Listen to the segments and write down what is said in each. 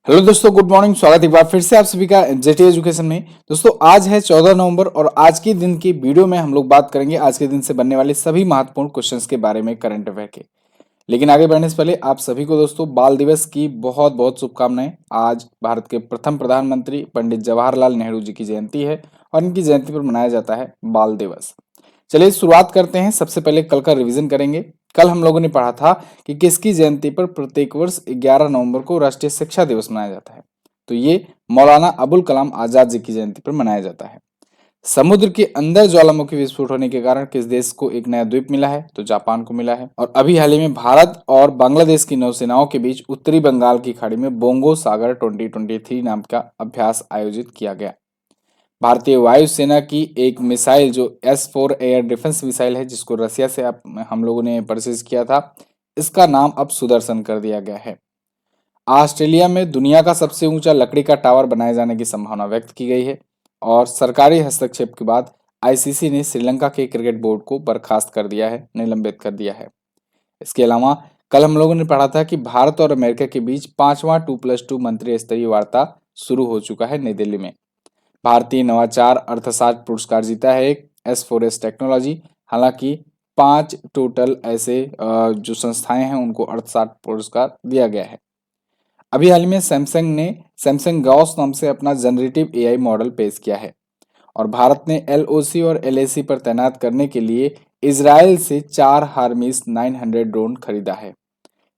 Hello दोस्तों, good morning. स्वागत है एक बार फिर से आप सभी का एनजेटी एजुकेशन में। दोस्तों आज है 14 नवंबर और आज के दिन की वीडियो में हम लोग बात करेंगे आज के दिन से बनने वाले सभी महत्वपूर्ण क्वेश्चंस के बारे में, करंट अफेयर के। लेकिन आगे बढ़ने से पहले आप सभी को दोस्तों बाल दिवस की बहुत बहुत शुभकामनाएं। आज भारत के प्रथम प्रधानमंत्री पंडित जवाहरलाल नेहरू जी की जयंती है और इनकी जयंती पर मनाया जाता है बाल दिवस। चलिए शुरुआत करते हैं। सबसे पहले कल का रिवीजन करेंगे। कल हम लोगों ने पढ़ा था कि किसकी जयंती पर प्रत्येक वर्ष 11 नवंबर को राष्ट्रीय शिक्षा दिवस मनाया जाता है। तो ये मौलाना अबुल कलाम आजाद जी की जयंती पर मनाया जाता है। समुद्र के अंदर ज्वालामुखी विस्फोट होने के कारण किस देश को एक नया द्वीप मिला है? तो जापान को मिला है। और अभी हाल ही में भारत और बांग्लादेश की नौसेनाओं के बीच उत्तरी बंगाल की खाड़ी में बोंगो सागर 2023 नाम का अभ्यास आयोजित किया गया। भारतीय वायुसेना की एक मिसाइल जो S-4 एयर डिफेंस मिसाइल है, जिसको रसिया से हम लोगों ने परचेज किया था, इसका नाम अब सुदर्शन कर दिया गया है। ऑस्ट्रेलिया में दुनिया का सबसे ऊंचा लकड़ी का टावर बनाए जाने की संभावना व्यक्त की गई है। और सरकारी हस्तक्षेप के बाद आईसीसी ने श्रीलंका के क्रिकेट बोर्ड को बर्खास्त कर दिया है, निलंबित कर दिया है। इसके अलावा कल हम लोगों ने पढ़ा था कि भारत और अमेरिका के बीच 5वां 2+2 मंत्री स्तरीय वार्ता शुरू हो चुका है नई दिल्ली में। भारतीय नवाचार अर्थशास्त्र पुरस्कार जीता है एक S4S टेक्नोलॉजी। हालांकि 5 टोटल ऐसे जो संस्थाएं हैं उनको अर्थशास्त्र पुरस्कार दिया गया है। अभी हाल में सैमसंग ने सैमसंग गॉस नाम से अपना जनरेटिव एआई मॉडल पेश किया है। और भारत ने एलओसी और एलएसी पर तैनात करने के लिए इजराइल से 4 हार्मिस 900 ड्रोन खरीदा है।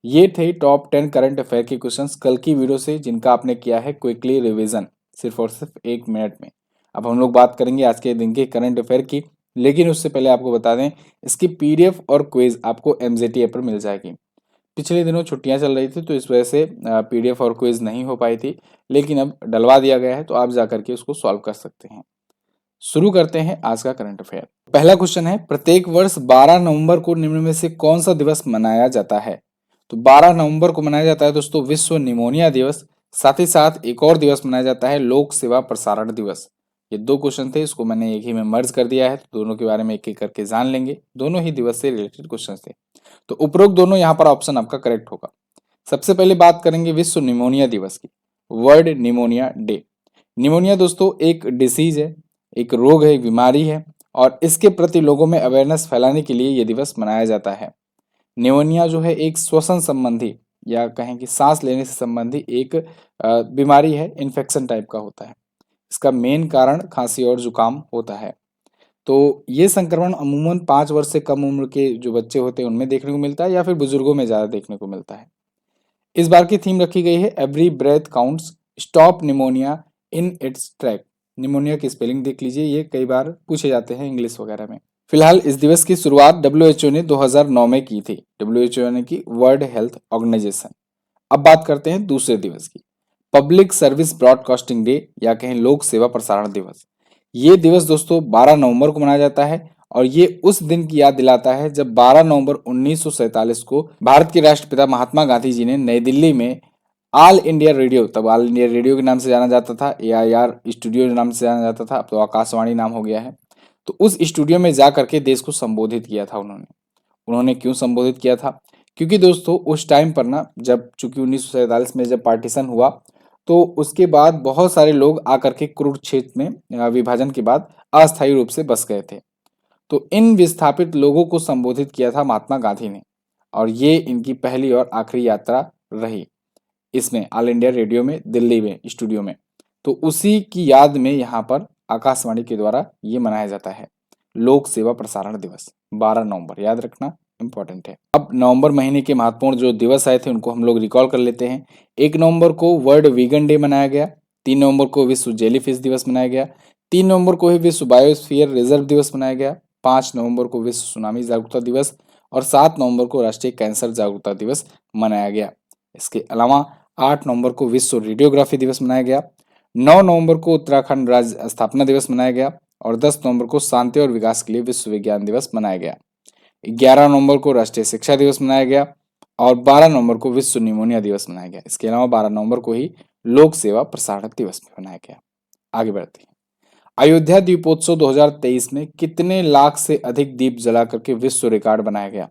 ये थे टॉप 10 करंट अफेयर के क्वेश्चंस कल की वीडियो से, जिनका आपने किया है क्विकली रिवीजन सिर्फ और सिर्फ 1 मिनट में। अब हम लोग बात करेंगे आज के दिन के करंट अफेयर की। लेकिन उससे पहले आपको बता दें, इसकी पीडीएफ और क्विज आपको एमजेटी ऐप पर मिल जाएगी। पिछले दिनों छुट्टियां चल रही थी तो इस वजह से पीडीएफ और क्विज नहीं हो पाई थी, लेकिन अब डलवा दिया गया है तो आप जाकर के उसको सॉल्व कर सकते हैं। शुरू करते हैं आज का करंट अफेयर। पहला क्वेश्चन है, प्रत्येक वर्ष 12 नवंबर को निम्न में से कौन सा दिवस मनाया जाता है? तो 12 नवंबर को मनाया जाता है दोस्तों विश्व निमोनिया दिवस। साथ ही साथ एक और दिवस मनाया जाता है लोक सेवा प्रसारण दिवस। ये दो क्वेश्चन थे, इसको मैंने एक ही में मर्ज कर दिया है, तो दोनों के बारे में एक एक करके जान लेंगे। दोनों ही दिवस से रिलेटेड क्वेश्चन थे, तो उपरोक्त दोनों यहाँ पर ऑप्शन आपका करेक्ट होगा। सबसे पहले बात करेंगे विश्व निमोनिया दिवस की। World pneumonia day. निमोनिया दोस्तों एक डिसीज है, एक रोग है, एक बीमारी है, और इसके प्रति लोगों में अवेयरनेस फैलाने के लिए ये दिवस मनाया जाता है। निमोनिया जो है एक श्वसन संबंधी या कहें कि सांस लेने से संबंधी एक बीमारी है, इन्फेक्शन टाइप का होता है। इसका मेन कारण खांसी और जुकाम होता है। तो ये संक्रमण अमूमन 5 वर्ष से कम उम्र के जो बच्चे होते हैं उनमें देखने को मिलता है, या फिर बुजुर्गों में ज़्यादा देखने को मिलता है। इस बार की थीम रखी गई है every breath counts, stop pneumonia in its track. Pneumonia की स्पेलिंग देख लीजिए, ये कई बार पूछे जाते हैं इंग्लिश वगैरह में। फिलहाल इस दिवस की शुरुआत डब्ल्यूएचओ ने 2009 में की थी। डब्ल्यूएचओ यानी कि वर्ल्ड हेल्थ ऑर्गेनाइजेशन। अब बात करते हैं दूसरे दिवस की, पब्लिक सर्विस ब्रॉडकास्टिंग डे या कहें लोक सेवा प्रसारण दिवस। ये दिवस दोस्तों 12 नवंबर को मनाया जाता है और ये उस दिन की याद दिलाता है जब 12 नवंबर 1947 को भारत के राष्ट्रपिता महात्मा गांधी जी ने नई दिल्ली में ऑल इंडिया रेडियो, तब ऑल इंडिया रेडियो के नाम से जाना जाता था, एआईआर स्टूडियो नाम से जाना जाता था, अब तो आकाशवाणी नाम हो गया है। तो उस स्टूडियो में जा करके देश को संबोधित किया था उन्होंने। उन्होंने क्यों संबोधित किया था? क्योंकि दोस्तों उस टाइम पर ना, जब चूंकि 1947 में जब पार्टीशन हुआ, तो उसके बाद बहुत सारे लोग आकर के कुरुक्षेत्र में विभाजन के बाद अस्थायी रूप से बस गए थे। तो इन विस्थापित लोगों को संबोधित किया था महात्मा गांधी ने, और ये इनकी पहली और आखिरी यात्रा रही इसमें ऑल इंडिया रेडियो में, दिल्ली में स्टूडियो में। तो उसी की याद में यहाँ पर आकाशवाणी के द्वारा ये मनाया जाता है लोक सेवा प्रसारण दिवस। 12 नवंबर याद रखना इंपॉर्टेंट है। अब नवंबर महीने के महत्वपूर्ण जो दिवस आए थे उनको हम लोग रिकॉल कर लेते हैं। 1 नवंबर को वर्ल्ड वीगन डे मनाया गया। 3 नवंबर को विश्व जेलीफिश दिवस मनाया गया। 3 नवंबर को ही विश्व बायोस्फीयर रिजर्व दिवस मनाया गया। 5 नवंबर को विश्व सुनामी जागरूकता दिवस और 7 नवंबर को राष्ट्रीय कैंसर जागरूकता दिवस मनाया गया। इसके अलावा 8 नवंबर को विश्व रेडियोग्राफी दिवस मनाया गया। 9 नवंबर को उत्तराखंड राज्य स्थापना दिवस मनाया गया और 10 नवंबर को शांति और विकास के लिए विश्व विज्ञान दिवस मनाया गया। 11 नवंबर को राष्ट्रीय शिक्षा दिवस मनाया गया और 12 नवंबर को विश्व निमोनिया दिवस मनाया गया। इसके अलावा 12 नवंबर को ही लोक सेवा प्रसारण दिवस भी मनाया गया। आगे बढ़ते हैं। अयोध्या दीपोत्सव 2023 में कितने लाख से अधिक दीप जला करके विश्व रिकॉर्ड बनाया गया?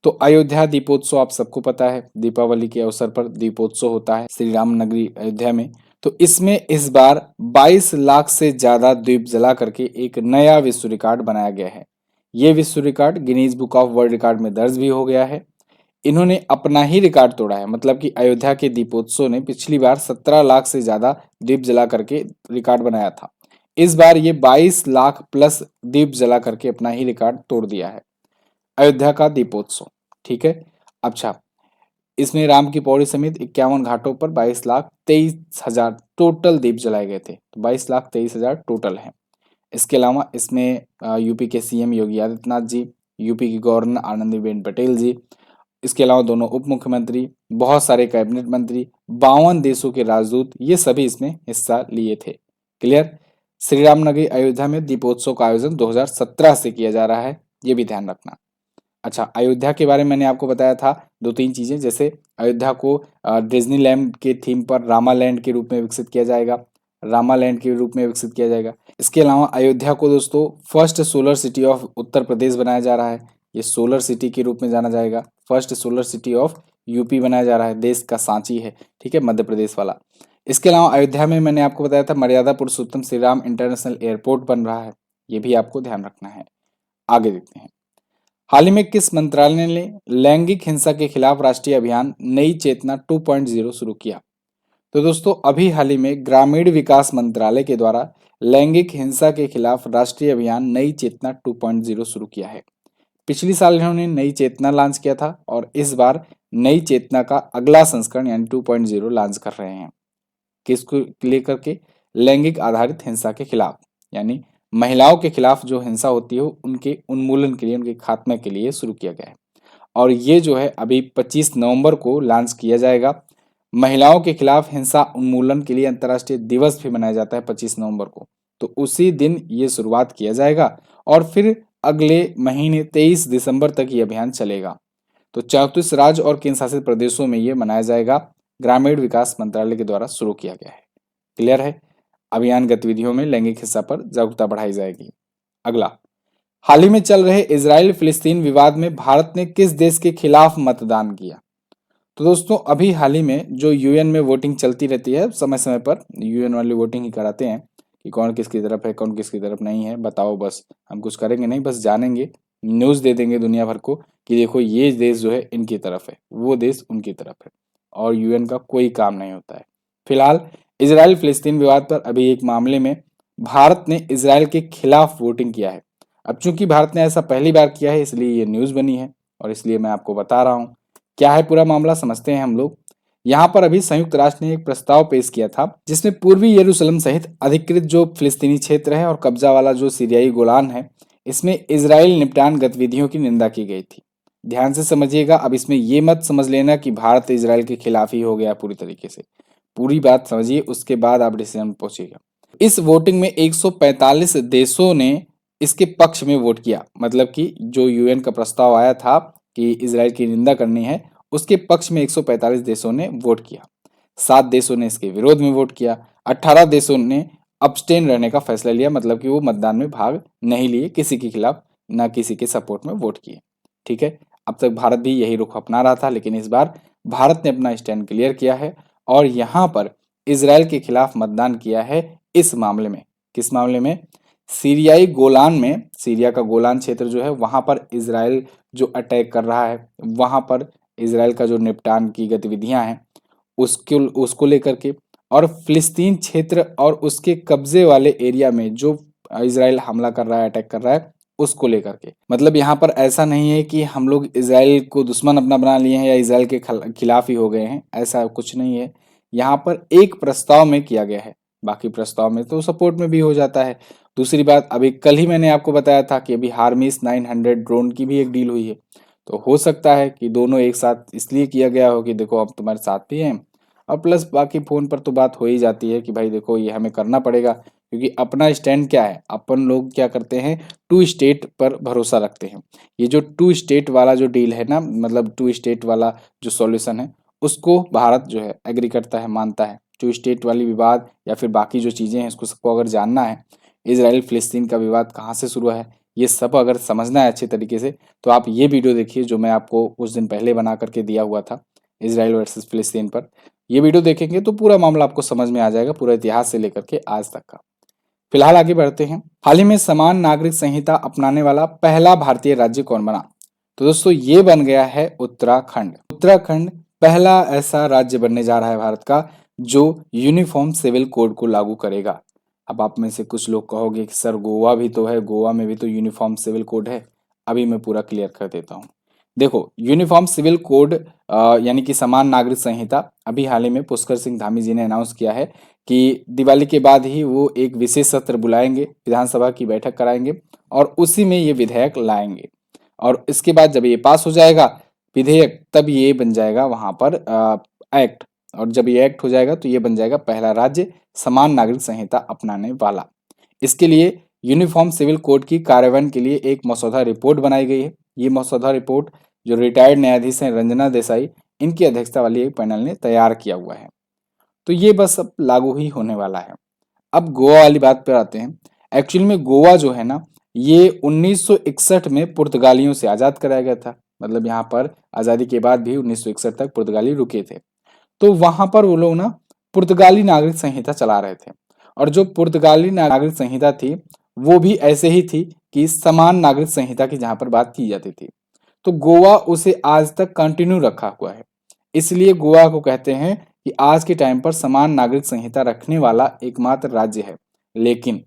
तो अयोध्या दीपोत्सव आप सबको पता है, दीपावली के अवसर पर दीपोत्सव होता है श्री राम नगरी अयोध्या में। तो इसमें इस बार 22 लाख से ज्यादा दीप जला करके एक नया विश्व रिकॉर्ड बनाया गया है। ये विश्व record Guinness book of world record में दर्ज भी हो गया है। इन्होंने अपना ही रिकॉर्ड तोड़ा है, मतलब कि अयोध्या के दीपोत्सव ने पिछली बार 17 लाख से ज्यादा दीप जला करके रिकॉर्ड बनाया था। इस बार ये 22 लाख प्लस दीप जला करके अपना ही रिकॉर्ड तोड़ दिया है अयोध्या का दीपोत्सव। ठीक है। अच्छा, इसमें राम की पौड़ी समेत 51 घाटों पर 22,23,000 टोटल दीप जलाए गए थे। तो 22,23,000 टोटल है। इसके अलावा इसमें यूपी के सीएम योगी आदित्यनाथ जी, यूपी की गवर्नर आनंदीबेन पटेल जी, इसके अलावा दोनों उप मुख्यमंत्री, बहुत सारे कैबिनेट मंत्री, 52 देशों के राजदूत, ये सभी इसमें हिस्सा लिए थे। क्लियर। श्री राम नगरी अयोध्या में दीपोत्सव का आयोजन 2017 से किया जा रहा है, ये भी ध्यान रखना। अच्छा, अयोध्या के बारे में मैंने आपको बताया था दो तीन चीजें, जैसे अयोध्या को डिज्नीलैंड के थीम पर रामालैंड के रूप में विकसित किया जाएगा, रामालैंड के रूप में विकसित किया जाएगा। इसके अलावा अयोध्या को दोस्तों first solar city of Uttar Pradesh बनाया जा रहा है, ये सोलर सिटी के रूप में जाना जाएगा। First solar city of UP बनाया जा रहा है, देश का सांची है, ठीक है, मध्य प्रदेश वाला। इसके अलावा अयोध्या में मैंने आपको बताया था मर्यादा पुरुषोत्तम श्री राम इंटरनेशनल एयरपोर्ट बन रहा है, ये भी आपको ध्यान रखना है। आगे देखते हैं, हाल ही में किस मंत्रालय ने लैंगिक हिंसा के खिलाफ राष्ट्रीय अभियान नई चेतना 2.0 शुरू किया? तो दोस्तों अभी हाल ही में ग्रामीण विकास मंत्रालय के द्वारा लैंगिक हिंसा के खिलाफ राष्ट्रीय अभियान नई चेतना 2.0 शुरू किया है। पिछली साल इन्होंने नई चेतना लॉन्च किया था और इस बार नई चेतना का अगला संस्करण यानी 2.0 लॉन्च कर रहे हैं। किसको लेकर के? लैंगिक आधारित हिंसा के खिलाफ, यानी महिलाओं के खिलाफ जो हिंसा होती है उनके उन्मूलन के लिए, उनके खात्मे के लिए शुरू किया गया है। और ये जो है अभी 25 नवंबर को लॉन्च किया जाएगा। महिलाओं के खिलाफ हिंसा उन्मूलन के लिए अंतर्राष्ट्रीय दिवस भी मनाया जाता है 25 नवंबर को, तो उसी दिन ये शुरुआत किया जाएगा और फिर अगले महीने 23 दिसंबर तक ये अभियान चलेगा। तो 34 राज्य और केंद्र शासित प्रदेशों में ये मनाया जाएगा, ग्रामीण विकास मंत्रालय के द्वारा शुरू किया गया है। क्लियर है। अभियान गतिविधियों में लैंगिक हिंसा पर जागरूकता बढ़ाई जाएगी। अगला, हाल ही में चल रहे इजराइल फिलिस्तीन विवाद में भारत ने किस देश के खिलाफ मतदान किया? तो दोस्तों अभी हाल ही में जो यूएन में वोटिंग चलती रहती है, समय समय पर यूएन वाले वोटिंग ही कराते हैं कि कौन किसकी तरफ है, कौन किसकी तरफ नहीं है, बताओ। बस हम कुछ करेंगे नहीं, बस जानेंगे, न्यूज़ दे देंगे दुनिया भर को कि देखो ये देश जो है इनकी तरफ है, वो देश उनकी तरफ है, और यूएन का कोई काम नहीं होता है। फिलहाल इजराइल फिलिस्तीन विवाद पर अभी एक मामले में भारत ने इजराइल के खिलाफ वोटिंग किया है। अब चूंकि भारत ने ऐसा पहली बार किया है इसलिए ये न्यूज़ बनी है और इसलिए मैं आपको बता रहा हूँ। क्या है पूरा मामला, समझते हैं हम लोग। यहाँ पर अभी संयुक्त राष्ट्र ने एक प्रस्ताव पेश किया था जिसमें पूर्वी यरूशलेम सहित अधिकृत जो फिलिस्तीनी क्षेत्र है और कब्जा वाला जो सीरियाई गोलान है, इसमें इजराइल निपटान गतिविधियों की निंदा की गई थी। ध्यान से समझिएगा, अब इसमें ये मत समझ लेना कि भारत इजराइल के खिलाफ ही हो गया पूरी तरीके से। पूरी बात समझिए, उसके बाद आप डिसीजन पहुंचिएगा। इस वोटिंग में 145 देशों ने इसके पक्ष में वोट किया, मतलब कि जो यूएन का प्रस्ताव आया था कि इजराइल की निंदा करनी है, उसके पक्ष में 145 देशों ने वोट किया। 7 देशों ने इसके विरोध में वोट किया। 18 देशों ने अब्सटेन रहने का फैसला लिया, मतलब कि वो मतदान में भाग नहीं लिए, किसी के खिलाफ ना किसी के सपोर्ट में वोट किए। ठीक है। अब तक भारत भी यही रुख अपना रहा था, लेकिन इस बार भारत ने अपना स्टैंड क्लियर किया है और यहाँ पर इजराइल के खिलाफ मतदान किया है। इस मामले में, किस मामले में? सीरियाई गोलान में, सीरिया का गोलान क्षेत्र जो है वहां पर इजराइल जो अटैक कर रहा है, वहां पर इजराइल का जो निपटान की गतिविधियां हैं उसको लेकर के, और फिलिस्तीन क्षेत्र और उसके कब्जे वाले एरिया में जो इजराइल हमला कर रहा है, अटैक कर रहा है, उसको लेकर के। मतलब यहाँ पर ऐसा नहीं है कि हम लोग इजराइल को दुश्मन अपना बना लिए हैं या इजराइल के खिलाफ ही हो गए हैं, ऐसा कुछ नहीं है। यहाँ पर एक प्रस्ताव में किया गया है, बाकी प्रस्ताव में तो सपोर्ट में भी हो जाता है। दूसरी बात, अभी कल ही मैंने आपको बताया था कि अभी हार्मिस 900 ड्रोन की भी एक डील हुई है, तो हो सकता है कि दोनों एक साथ इसलिए किया गया हो कि देखो हम तुम्हारे साथ भी हैं, और प्लस बाकी फोन पर तो बात हो ही जाती है कि भाई देखो ये हमें करना पड़ेगा, क्योंकि अपना स्टैंड क्या है, अपन लोग क्या करते हैं, टू स्टेट पर भरोसा रखते हैं। ये जो टू स्टेट वाला जो डील है ना, मतलब टू स्टेट वाला जो सॉल्यूशन है, उसको भारत जो है एग्री करता है, मानता है। टू स्टेट वाली विवाद या फिर बाकी जो चीज़ें हैं, इसको सबको अगर जानना है, इसराइल फिलिस्तीन का विवाद कहाँ से शुरू है, ये सब अगर समझना है अच्छे तरीके से तो आप ये वीडियो देखिए जो मैं आपको कुछ दिन पहले बना करके दिया हुआ था, इजराइल वर्सेस फिलिस्तीन पर। ये वीडियो देखेंगे तो पूरा मामला आपको समझ में आ जाएगा, पूरा इतिहास से लेकर के आज तक का। फिलहाल आगे बढ़ते हैं। हाल ही में समान नागरिक संहिता अपनाने वाला पहला भारतीय राज्य कौन बना? तो दोस्तों ये बन गया है उत्तराखंड। उत्तराखंड पहला ऐसा राज्य बनने जा रहा है भारत का जो यूनिफॉर्म सिविल कोड को लागू करेगा। अब आप में से कुछ लोग कहोगे कि सर गोवा भी तो है, गोवा में भी तो यूनिफॉर्म सिविल कोड है। अभी मैं पूरा क्लियर कर देता हूँ। देखो, यूनिफॉर्म सिविल कोड यानी कि समान नागरिक संहिता अभी हाल ही में पुष्कर सिंह धामी जी ने अनाउंस किया है कि दिवाली के बाद ही वो एक विशेष सत्र बुलाएंगे, विधानसभा की बैठक कराएंगे और उसी में ये विधेयक लाएंगे। और इसके बाद जब ये पास हो जाएगा विधेयक, तब ये बन जाएगा वहां पर एक्ट। और जब ये एक्ट हो जाएगा तो ये बन जाएगा पहला राज्य समान नागरिक संहिता अपनाने वाला। इसके लिए यूनिफॉर्म सिविल कोड की कार्यान्वयन के लिए एक मसौदा रिपोर्ट बनाई गई है। ये मसौदा रिपोर्ट जो रिटायर्ड न्यायाधीश हैं रंजना देसाई, इनकी अध्यक्षता वाली एक पैनल ने तैयार किया हुआ है। तो ये बस अब लागू ही होने वाला है। अब गोवा वाली बात पर आते हैं। एक्चुअली में गोवा जो है ना, ये 1961 में पुर्तगालियों से आजाद कराया गया था। मतलब यहाँ पर आजादी के बाद भी 1961 तक पुर्तगाली रुके थे। तो वहां पर वो लोग ना पुर्तगाली नागरिक संहिता चला रहे थे। और जो पुर्तगाली नागरिक संहिता थी वो भी ऐसे ही थी कि समान नागरिक संहिता की जहां पर बात की जाती थी। तो गोवा उसे आज तक कंटिन्यू रखा हुआ है। इसलिए गोवा को कहते हैं कि आज के टाइम पर समान नागरिक संहिता रखने वाला एकमात्र राज्य है। लेकिन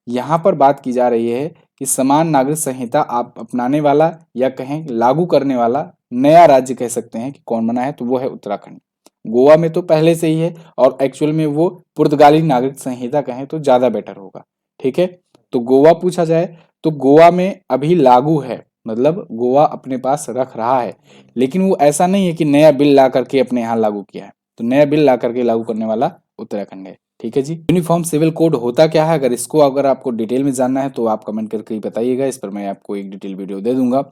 यहाँ पर बात की जा रही है कि समान नागरिक संहिता आप अपनाने वाला या कहें लागू करने वाला नया राज्य कह सकते हैं कि कौन बना है, तो वो है उत्तराखंड। गोवा में तो पहले से ही है और एक्चुअल में वो पुर्तगाली नागरिक संहिता कहें तो ज्यादा बेटर होगा। ठीक है, तो गोवा पूछा जाए तो गोवा में अभी लागू है, मतलब गोवा अपने पास रख रहा है। लेकिन वो ऐसा नहीं है कि नया बिल ला करके अपने यहाँ लागू किया है। तो नया बिल ला करके लागू करने वाला उत्तराखंड है। ठीक है जी। यूनिफॉर्म सिविल कोड होता क्या है, अगर आपको डिटेल में जानना है तो आप कमेंट करके बताइएगा, इस पर मैं आपको एक डिटेल वीडियो दे दूंगा।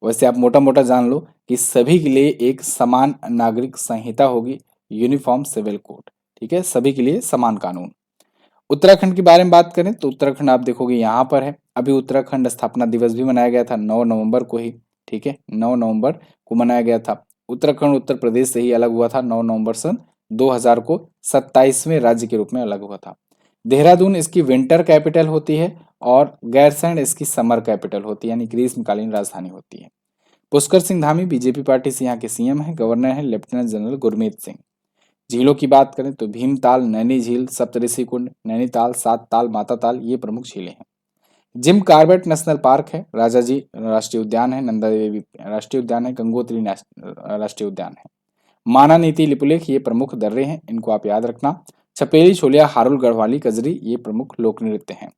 वैसे आप मोटा मोटा जान लो कि सभी के लिए एक समान नागरिक संहिता होगी, यूनिफॉर्म सिविल कोड। ठीक है, सभी के लिए समान कानून। उत्तराखंड के बारे में बात करें तो उत्तराखंड आप देखोगे यहाँ पर है। अभी उत्तराखंड स्थापना दिवस भी मनाया गया था 9 नवंबर को ही। ठीक है, 9 नवंबर को मनाया गया था। उत्तराखंड उत्तर प्रदेश से ही अलग हुआ था 9 नवंबर सन 2000 को 27वें राज्य के रूप में अलग हुआ था। देहरादून इसकी विंटर कैपिटल होती है और गैरसैंण इसकी समर कैपिटल होती है, यानी ग्रीष्मकालीन राजधानी होती है। पुष्कर सिंह धामी बीजेपी पार्टी से यहाँ के सीएम है। गवर्नर है लेफ्टिनेंट जनरल गुरमीत सिंह। झीलों की बात करें तो भीमताल, नैनी झील, सप्तऋषि कुंड, नैनीताल, सात ताल, माता ताल, ये प्रमुख झीलें हैं। जिम कार्बेट नेशनल पार्क है, राजाजी राष्ट्रीय उद्यान है, नंदा देवी राष्ट्रीय उद्यान है, गंगोत्री राष्ट्रीय उद्यान है। माना नीति लिपुलेख ये प्रमुख दर्रे हैं, इनको आप याद रखना। छपेली, छोलिया, हारुल, गढ़वाली, कजरी ये प्रमुख लोक नृत्य हैं।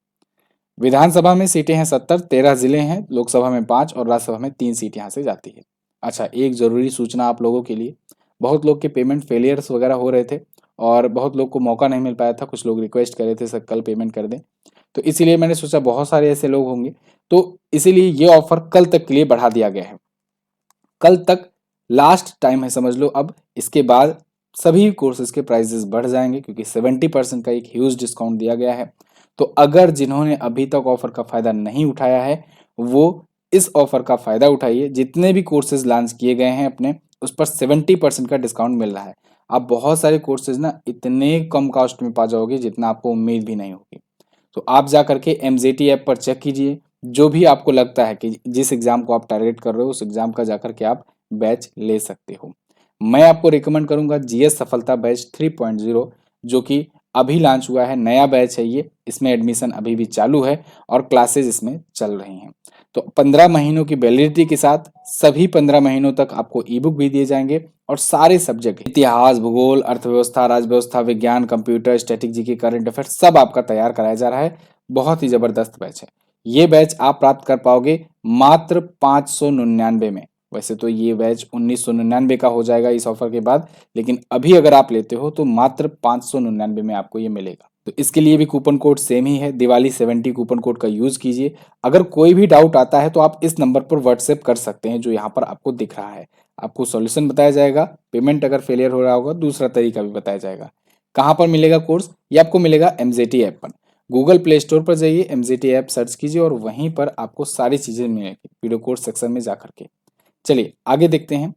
विधानसभा में सीटें हैं 70, 13 जिले हैं, लोकसभा में 5 और राज्यसभा में 3 सीट यहाँ से जाती है। अच्छा, एक जरूरी सूचना आप लोगों के लिए, बहुत लोग के पेमेंट फेलियर्स वगैरह हो रहे थे और बहुत लोग को मौका नहीं मिल पाया था। कुछ लोग रिक्वेस्ट कर रहे थे सर कल पेमेंट कर दें, तो इसीलिए मैंने सोचा बहुत सारे ऐसे लोग होंगे, तो इसीलिए ये ऑफर कल तक के लिए बढ़ा दिया गया है। कल तक लास्ट टाइम है समझ लो। अब इसके बाद सभी कोर्सेज के प्राइसेस बढ़ जाएंगे क्योंकि 70% का एक ह्यूज डिस्काउंट दिया गया है। तो अगर जिन्होंने अभी तक ऑफर का फायदा नहीं उठाया है वो इस ऑफर का फायदा उठाइए। जितने भी कोर्सेज लॉन्च किए गए हैं अपने, उस पर 70% का डिस्काउंट मिल रहा है। आप बहुत सारे कोर्सेज ना इतने कम कॉस्ट में पा जाओगे जितना आपको उम्मीद भी नहीं होगी। तो आप जा करके MZT ऐप पर चेक कीजिए, जो भी आपको लगता है कि जिस एग्जाम को आप टारगेट कर रहे हो उस एग्जाम का जाकर के आप बैच ले सकते हो। मैं आपको रिकमेंड करूंगा GS सफलता बैच 3.0, जो कि अभी लॉन्च हुआ है, नया बैच है ये। इसमें एडमिशन अभी भी चालू है और क्लासेज इसमें चल रही हैं। तो 15 महीनों की वैलिडिटी के साथ सभी 15 महीनों तक आपको ई बुक भी दिए जाएंगे और सारे सब्जेक्ट इतिहास, भूगोल, अर्थव्यवस्था, राजव्यवस्था, विज्ञान, computer, static GK, current affairs सब आपका तैयार कराया जा रहा है। बहुत ही जबरदस्त बैच है। ये बैच आप प्राप्त कर पाओगे मात्र 599 में। वैसे तो ये बैच 1999 का हो जाएगा इस ऑफर के बाद, लेकिन अभी अगर आप लेते हो तो मात्र 599 में आपको ये मिलेगा। तो इसके लिए भी कूपन कोड सेम ही है, दिवाली 70 कूपन कोड का यूज कीजिए। अगर कोई भी डाउट आता है तो आप इस नंबर पर व्हाट्सएप कर सकते हैं जो यहाँ पर आपको दिख रहा है। आपको सॉल्यूशन बताया जाएगा, पेमेंट अगर फेलियर हो रहा होगा दूसरा तरीका भी बताया जाएगा। कहाँ पर मिलेगा कोर्स? ये आपको मिलेगा MZT ऐप पर। गूगल प्ले स्टोर पर जाइए, एमजीटी ऐप सर्च कीजिए और वहीं पर आपको सारी चीजें मिलेंगी वीडियो कोर्स सेक्शन में जाकर के। चलिए आगे देखते हैं।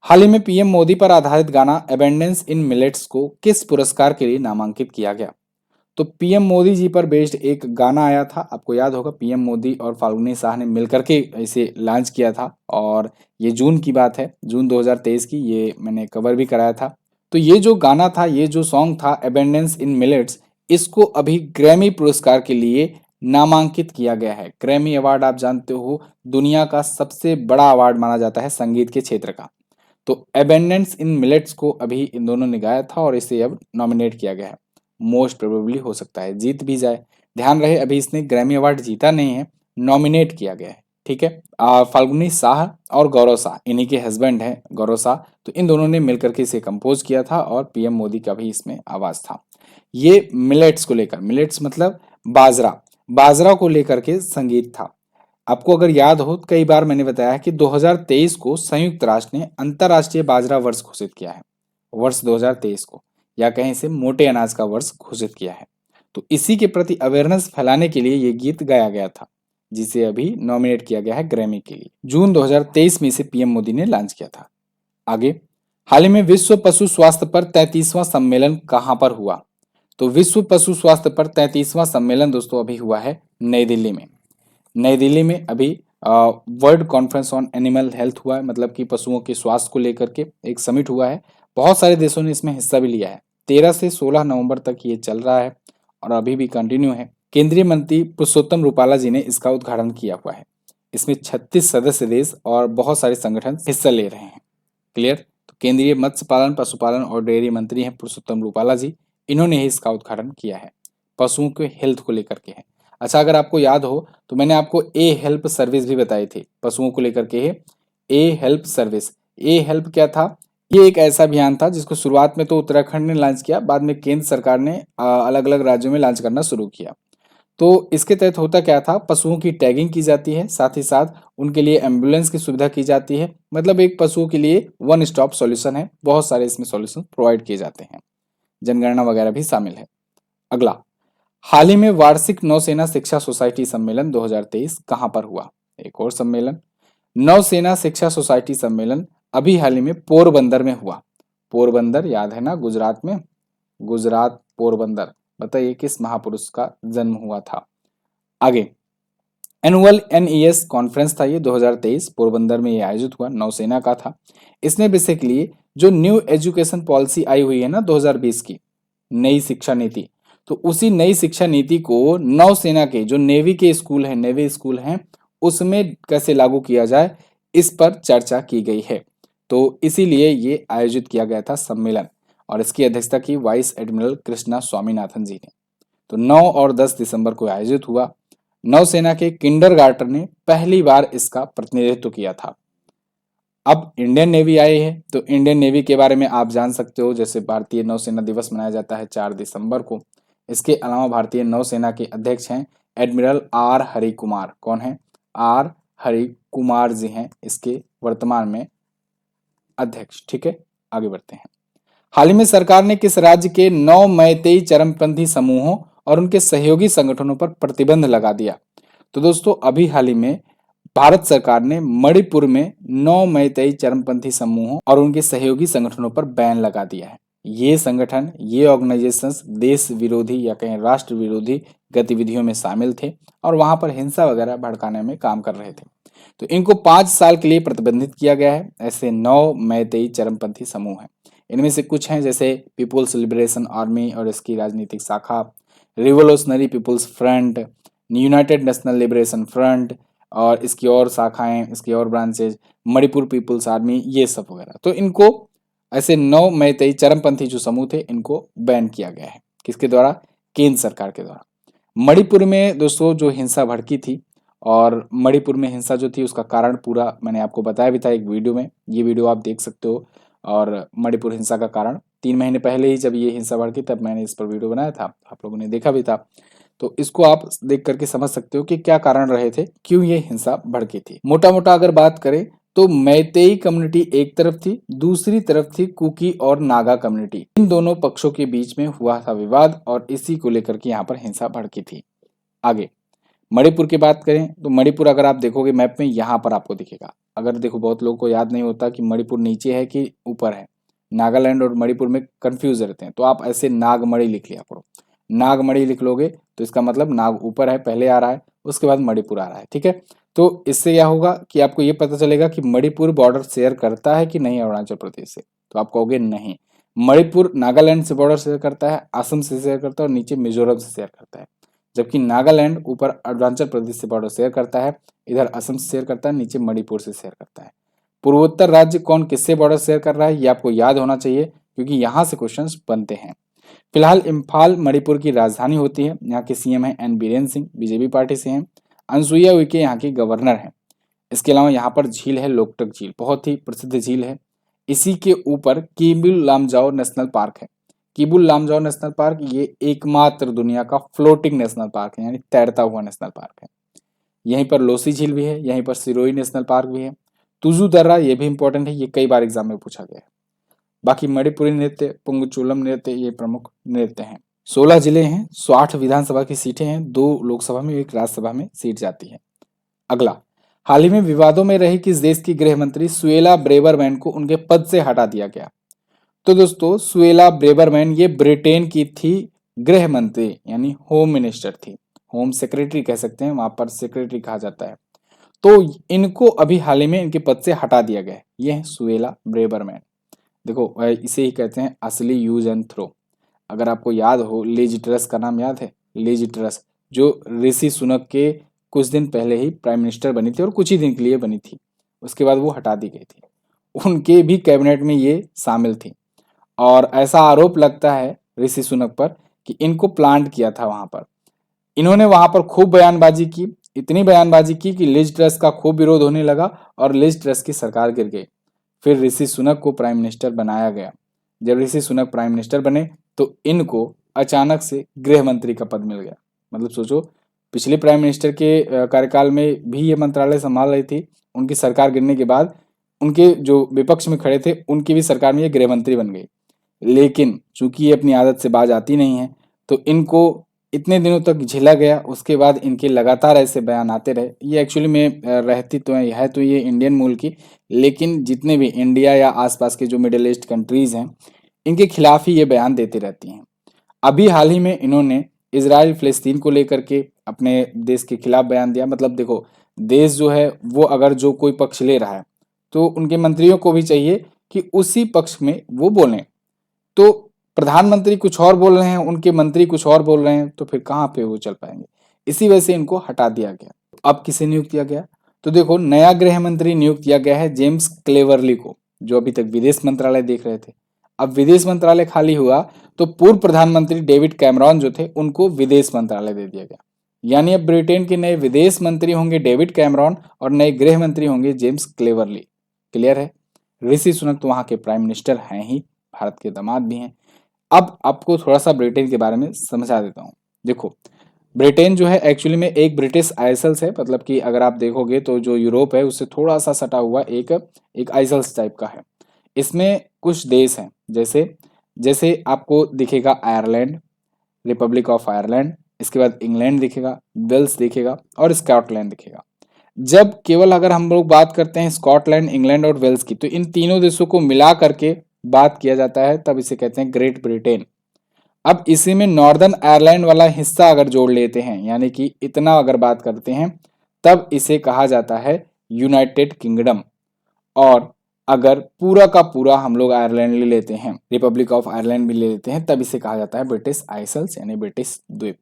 हाल ही में पीएम मोदी पर आधारित गाना अबेंडेंस इन मिलेट्स को किस पुरस्कार के लिए नामांकित किया गया? तो पीएम मोदी जी पर बेस्ड एक गाना आया था, आपको याद होगा पीएम मोदी और फाल्गुनी शाह ने मिलकर के इसे लॉन्च किया था और ये जून की बात है, जून 2023 की, ये मैंने कवर भी कराया था। तो ये जो गाना था, ये जो सॉन्ग था अबेंडेंस इन मिलेट्स, इसको अभी ग्रैमी पुरस्कार के लिए नामांकित किया गया है। ग्रैमी अवार्ड आप जानते हो दुनिया का सबसे बड़ा अवार्ड माना जाता है संगीत के क्षेत्र का। तो अबेंडेंस इन मिलेट्स को अभी इन दोनों ने गाया था और इसे अब नॉमिनेट किया गया है। मोस्ट प्रोबेबली हो सकता है जीत भी जाए। ध्यान रहे अभी इसने ग्रैमी अवार्ड जीता नहीं है, नॉमिनेट किया गया है। ठीक है। फाल्गुनी शाह और गौरव शाह, इन्हीं के हस्बैंड हैं गौरव शाह, तो इन दोनों ने मिलकर के इसे कंपोज किया था और पीएम मोदी का भी इसमें आवाज था। ये मिलेट्स को लेकर, मिलेट्स मतलब बाजरा, बाजरा को लेकर के संगीत था। आपको अगर याद हो, कई बार मैंने बताया कि 2023 को संयुक्त राष्ट्र ने अंतर्राष्ट्रीय बाजरा वर्ष घोषित किया है, वर्ष 2023 को, या कहीं से मोटे अनाज का वर्ष घोषित किया है। तो इसी के प्रति अवेयरनेस फैलाने के लिए ये गीत गाया गया था, जिसे अभी नॉमिनेट किया गया है ग्रैमी के लिए। जून 2023 में इसे पीएम मोदी ने लॉन्च किया था। आगे, हाल ही में विश्व पशु स्वास्थ्य पर 33वां सम्मेलन कहां पर हुआ? तो विश्व पशु स्वास्थ्य पर 33वां सम्मेलन दोस्तों अभी हुआ है नई दिल्ली में। नई दिल्ली में अभी world conference on animal health हुआ है, मतलब कि पशुओं के स्वास्थ्य को लेकर के एक समिट हुआ है। बहुत सारे देशों ने इसमें हिस्सा भी लिया है। 13 से 16 नवंबर तक ये चल रहा है और अभी भी कंटिन्यू है। केंद्रीय मंत्री पुरुषोत्तम रूपाला जी ने इसका उद्घाटन किया हुआ है। इसमें 36 सदस्य देश और बहुत सारे संगठन हिस्सा ले रहे हैं। क्लियर? तो केंद्रीय मत्स्य पालन, पशुपालन और डेयरी मंत्री हैं पुरुषोत्तम रूपाला जी, इन्होंने ही इसका उद्घाटन किया है। पशुओं के हेल्थ को लेकर के है। अच्छा, अगर आपको याद हो तो मैंने आपको ए हेल्प सर्विस भी बताई थी, पशुओं को लेकर के है ए हेल्प सर्विस। ए हेल्प क्या था? ये एक ऐसा अभियान था जिसको शुरुआत में तो उत्तराखंड ने लॉन्च किया, बाद में केंद्र सरकार ने अलग अलग राज्यों में लॉन्च करना शुरू किया। तो इसके तहत होता क्या था, पशुओं की टैगिंग की जाती है, साथ ही साथ उनके लिए एम्बुलेंस की सुविधा की जाती है। मतलब एक पशुओं के लिए वन स्टॉप सॉल्यूशन है, बहुत सारे इसमें सॉल्यूशन प्रोवाइड किए जाते हैं, जनगणना वगैरह भी शामिल है। अगला, हाल ही में वार्षिक नौसेना शिक्षा सोसाइटी सम्मेलन 2023 कहां पर हुआ? एक और सम्मेलन, नौसेना शिक्षा सोसाइटी सम्मेलन अभी हाल ही में पोरबंदर में हुआ। पोरबंदर याद है ना, गुजरात में, गुजरात पोरबंदर। बताइए किस महापुरुष का जन्म हुआ था? आगे, एनुअल एनईएस कॉन्फ्रेंस था ये 2023, पोरबंदर में ये आयोजित हुआ, नौसेना का था। इसने बेसिकली जो न्यू एजुकेशन पॉलिसी आई हुई है ना 2020 की, नई शिक्षा नीति, तो उसी नई शिक्षा नीति को नौसेना के जो नेवी के स्कूल हैं, नेवी स्कूल हैं, उसमें कैसे लागू किया जाए, इस पर चर्चा की गई है। तो इसीलिए ये आयोजित किया गया था सम्मेलन और इसकी अध्यक्षता की वाइस एडमिरल कृष्णा स्वामीनाथन जी ने। तो 9 और 10 दिसंबर को आयोजित हुआ। नौसेना के किंडरगार्टन ने पहली बार इसका प्रतिनिधित्व किया था। अब इंडियन नेवी आई है, तो इंडियन नेवी के बारे में आप जान सकते हो, जैसे भारतीय नौसेना दिवस मनाया जाता है 4 दिसंबर को। इसके अलावा भारतीय नौसेना के अध्यक्ष हैं एडमिरल आर हरि कुमार। कौन है? आर हरि कुमार जी हैं इसके वर्तमान में अध्यक्ष। ठीक है, आगे बढ़ते हैं। हाल ही में सरकार ने किस राज्य के 9 मैतेई चरमपंथी समूहों और उनके सहयोगी संगठनों पर प्रतिबंध लगा दिया? तो दोस्तों अभी हाल ही में भारत सरकार ने मणिपुर में 9 मैतेई चरमपंथी समूहों और उनके सहयोगी संगठनों पर बैन लगा दिया है। ये संगठन, ये ऑर्गेनाइजेशंस देश विरोधी या कहीं राष्ट्र विरोधी गतिविधियों में शामिल थे और वहां पर हिंसा वगैरह भड़काने में काम कर रहे थे। तो इनको 5 साल के लिए प्रतिबंधित किया गया है। ऐसे 9 मैतेई चरमपंथी समूह हैं। इनमें से कुछ हैं जैसे पीपुल्स लिबरेशन आर्मी और इसकी राजनीतिक शाखा, revolutionary people's front, united national liberation front और इसकी और शाखाएं, इसकी और ब्रांचेज, मणिपुर पीपुल्स आर्मी, ये सब वगैरह। तो इनको ऐसे 9 मैतेई चरमपंथी जो समूह थे इनको बैन किया गया है। किसके द्वारा? केंद्र सरकार के द्वारा। मणिपुर में दोस्तों जो हिंसा भड़की थी, और मणिपुर में हिंसा जो थी उसका कारण पूरा मैंने आपको बताया भी था एक वीडियो में, ये वीडियो आप देख सकते हो। और मणिपुर हिंसा का कारण 3 महीने पहले ही जब ये हिंसा भड़की तब मैंने इस पर वीडियो बनाया था, आप लोगों ने देखा भी था। तो इसको आप देख करके समझ सकते हो कि क्या कारण रहे थे, क्यों ये हिंसा भड़की थी। मोटा मोटा अगर बात करें तो मैतेई कम्युनिटी एक तरफ थी, दूसरी तरफ थी कुकी और नागा कम्युनिटी। इन दोनों पक्षों के बीच में हुआ था विवाद और इसी को लेकर के यहाँ पर हिंसा भड़की थी। आगे मणिपुर की बात करें तो मणिपुर अगर आप देखोगे मैप में यहाँ पर आपको दिखेगा। अगर देखो बहुत लोगों को याद नहीं होता कि मणिपुर नीचे है कि ऊपर है, नागालैंड और मणिपुर में कंफ्यूज रहते हैं, तो आप ऐसे नागमणि लिख लिया करो। नागमणि लिख लोगे तो इसका मतलब नाग ऊपर है, पहले आ रहा है, उसके बाद मणिपुर आ रहा है। ठीक है, तो इससे क्या होगा कि आपको ये पता चलेगा कि मणिपुर बॉर्डर शेयर करता है कि नहीं अरुणाचल प्रदेश से। तो आप कहोगे नहीं, मणिपुर नागालैंड से बॉर्डर शेयर करता है, असम से शेयर करता है और नीचे मिजोरम से शेयर करता है। जबकि नागालैंड ऊपर अरुणाचल प्रदेश से बॉर्डर शेयर करता है, इधर असम से शेयर करता है, नीचे मणिपुर से शेयर करता है। पूर्वोत्तर राज्य कौन किससे बॉर्डर शेयर कर रहा है ये आपको याद होना चाहिए, क्योंकि यहाँ से क्वेश्चंस बनते हैं। फिलहाल इम्फाल मणिपुर की राजधानी होती है। यहाँ के सीएम है N Biren Singh, BJP party से हैं। अनसुईया उइके यहाँ की गवर्नर हैं। इसके अलावा यहाँ पर झील है लोकटक झील, बहुत ही प्रसिद्ध झील है। इसी के ऊपर किबुल लामजाओ नेशनल पार्क है। किबुल लामजाओ नेशनल पार्क ये एकमात्र दुनिया का फ्लोटिंग नेशनल पार्क है, यानी तैरता हुआ नेशनल पार्क है। यहीं पर लोसी झील भी है, यहीं पर सिरोही नेशनल पार्क भी है। तुजू दर्रा ये भी इंपॉर्टेंट है, ये कई बार एग्जाम में पूछा गया है। बाकी मणिपुरी नृत्य, पुंगचूलम नृत्य ये प्रमुख नृत्य हैं। 16 जिले हैं, 60 विधानसभा की सीटें हैं, 2 लोकसभा में 1 राज्यसभा में सीट जाती है। अगला, हाल ही में विवादों में रही किस देश की गृह मंत्री सुएला ब्रेबरमैन को उनके पद से हटा दिया गया? तो दोस्तों सुएला ब्रेबरमैन ये ब्रिटेन की थी गृह मंत्री, यानी होम मिनिस्टर थी, होम सेक्रेटरी कह सकते हैं, वहां पर सेक्रेटरी कहा जाता है। तो इनको अभी हाल ही में इनके पद से हटा दिया गया है। ये है सुएला ब्रेबरमैन। देखो इसे ही कहते हैं असली यूज एंड थ्रो। अगर आपको याद हो, लिज ट्रस का नाम याद है? लिज ट्रस जो ऋषि सुनक के कुछ दिन पहले ही प्राइम मिनिस्टर बनी थी और कुछ ही दिन के लिए बनी थी, उसके बाद वो हटा दी गई थी। उनके भी कैबिनेट में ये शामिल थी और ऐसा आरोप लगता है ऋषि सुनक पर कि इनको प्लांट किया था वहां पर। इन्होंने वहां पर खूब बयानबाजी की, इतनी बयानबाजी की कि लिज ट्रस का खूब विरोध होने लगा और लिज ट्रस की सरकार गिर गई। फिर ऋषि सुनक को प्राइम मिनिस्टर बनाया गया। जब ऋषि सुनक प्राइम मिनिस्टर बने तो इनको अचानक से गृह मंत्री का पद मिल गया। मतलब सोचो, पिछले प्राइम मिनिस्टर के कार्यकाल में भी ये मंत्रालय संभाल रही थी, उनकी सरकार गिरने के बाद उनके जो विपक्ष में खड़े थे उनकी भी सरकार में ये गृह मंत्री बन गई। लेकिन चूंकि ये अपनी आदत से बाज आती नहीं है तो इनको इतने दिनों तक झेला गया। उसके बाद इनके लगातार ऐसे बयान आते रहे। ये एक्चुअली में रहती तो है तो ये इंडियन मूल की, लेकिन जितने भी इंडिया या आसपास के जो मिडिल ईस्ट कंट्रीज हैं इनके खिलाफ ही ये बयान देती रहती हैं। अभी हाल ही में इन्होंने इजराइल फिलिस्तीन को लेकर के अपने देश के खिलाफ बयान दिया। मतलब देखो, देश जो है वो अगर जो कोई पक्ष ले रहा है तो उनके मंत्रियों को भी चाहिए कि उसी पक्ष में वो बोलें। तो प्रधानमंत्री कुछ और बोल रहे हैं, उनके मंत्री कुछ और बोल रहे हैं, तो फिर कहाँ पे वो चल पाएंगे। इसी वजह से इनको हटा दिया गया। अब किसे नियुक्त किया गया? तो देखो, नया गृह मंत्री नियुक्त किया गया है जेम्स क्लेवरली को, जो अभी तक विदेश मंत्रालय देख रहे थे। अब विदेश मंत्रालय खाली हुआ तो पूर्व प्रधानमंत्री डेविड कैमरॉन जो थे उनको विदेश मंत्रालय दे दिया गया। यानी अब ब्रिटेन के नए विदेश मंत्री होंगे डेविड कैमरॉन और नए गृह मंत्री होंगे जेम्स क्लेवरली। क्लियर है? ऋषि सुनक तो वहां के प्राइम मिनिस्टर हैं ही, भारत के दामाद भी हैं। अब आपको थोड़ा सा ब्रिटेन के बारे में समझा देता हूँ। देखो, ब्रिटेन जो है एक्चुअली में एक ब्रिटिश आइसल्स है। मतलब कि अगर आप देखोगे तो जो यूरोप है उससे थोड़ा सा सटा हुआ एक आइसल्स टाइप का है। इसमें कुछ देश हैं, जैसे जैसे आपको दिखेगा आयरलैंड, रिपब्लिक ऑफ आयरलैंड, इसके बाद इंग्लैंड दिखेगा, वेल्स दिखेगा और स्कॉटलैंड दिखेगा। जब केवल अगर हम लोग बात करते हैं स्कॉटलैंड, इंग्लैंड और वेल्स की, तो इन तीनों देशों को मिला करके बात किया जाता है, तब इसे कहते हैं ग्रेट ब्रिटेन। अब इसी में नॉर्दर्न आयरलैंड वाला हिस्सा अगर जोड़ लेते हैं, यानी कि इतना अगर बात करते हैं, तब इसे कहा जाता है यूनाइटेड किंगडम। और अगर पूरा का पूरा हम लोग आयरलैंड ले लेते हैं, रिपब्लिक ऑफ आयरलैंड भी ले लेते हैं, तब इसे कहा जाता है ब्रिटिश आइसल्स, यानी ब्रिटिश द्वीप।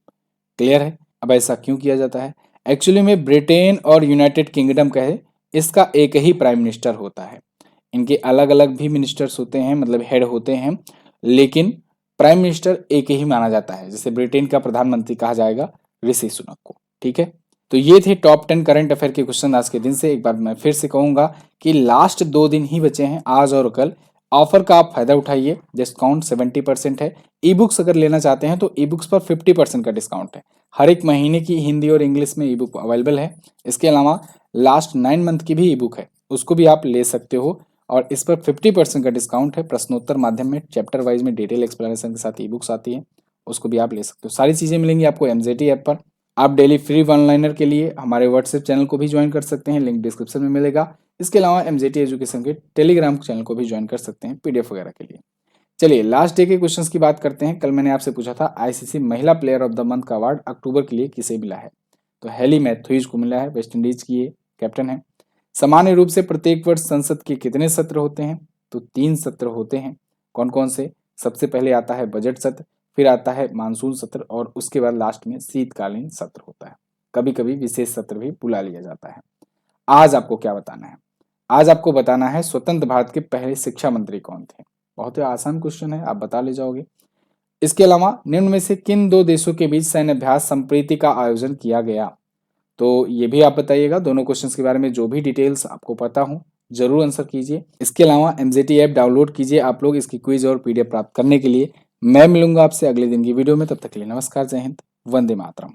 क्लियर है? अब ऐसा क्यों किया जाता है? एक्चुअली में ब्रिटेन और यूनाइटेड किंगडम कहे, इसका एक ही प्राइम मिनिस्टर होता है। इनके अलग अलग भी मिनिस्टर्स होते हैं, मतलब हेड होते हैं, लेकिन प्राइम मिनिस्टर एक ही माना जाता है। जैसे ब्रिटेन का प्रधानमंत्री कहा जाएगा ऋषि सुनक को। ठीक है, तो ये थे टॉप 10 करंट अफेयर के क्वेश्चन आज के दिन से। एक बार मैं फिर से कहूंगा कि लास्ट 2 दिन ही बचे हैं, आज और कल। ऑफर का आप फायदा उठाइए, डिस्काउंट 70% है। ई बुक्स अगर लेना चाहते हैं तो ई बुक्स पर 50% का डिस्काउंट है। हर एक महीने की हिंदी और इंग्लिश में ई बुक अवेलेबल है। इसके अलावा लास्ट 9 मंथ की भी ई बुक है, उसको भी आप ले सकते हो और इस पर 50% का डिस्काउंट है। प्रश्नोत्तर माध्यम में चैप्टर वाइज में डिटेल एक्सप्लेनेशन के साथ ई बुक्स आती है, उसको भी आप ले सकते हो। सारी चीज़ें मिलेंगी आपको एमजेटी ऐप पर। आप डेली फ्री वन लाइनर के लिए हमारे व्हाट्सएप चैनल को भी ज्वाइन कर सकते हैं, लिंक डिस्क्रिप्शन में मिलेगा। इसके अलावा एमजेटी एजुकेशन के टेलीग्राम चैनल को भी ज्वाइन कर सकते हैं पीडीएफ वगैरह के लिए। चलिए लास्ट डे के क्वेश्चंस की बात करते हैं। कल मैंने आपसे पूछा था आईसीसी महिला प्लेयर ऑफ द मंथ का अवार्ड अक्टूबर के लिए किसे मिला है, तो हेली मैथ्यूज को मिला है। वेस्ट इंडीज की ये कैप्टन है। सामान्य रूप से प्रत्येक वर्ष संसद के कितने सत्र होते हैं, तो 3 सत्र होते हैं। कौन कौन से? सबसे पहले आता है बजट सत्र, फिर आता है मानसून सत्र और उसके बाद लास्ट में शीतकालीन सत्र होता है। कभी कभी विशेष सत्र भी बुला लिया जाता है। आज आपको क्या बताना है? आज आपको बताना है स्वतंत्र भारत के पहले शिक्षा मंत्री कौन थे। बहुत ही आसान क्वेश्चन है, आप बता ले जाओगे। इसके अलावा निम्न में से किन 2 देशों के बीच सैन्य अभ्यास संप्रीति का आयोजन किया गया, तो ये भी आप बताइएगा। दोनों क्वेश्चंस के बारे में जो भी डिटेल्स आपको पता हो जरूर आंसर कीजिए। इसके अलावा एमजेटी ऐप डाउनलोड कीजिए आप लोग इसकी क्विज और पीडीएफ प्राप्त करने के लिए। मैं मिलूंगा आपसे अगले दिन की वीडियो में, तब तक के लिए नमस्कार, जय हिंद, वंदे मातरम।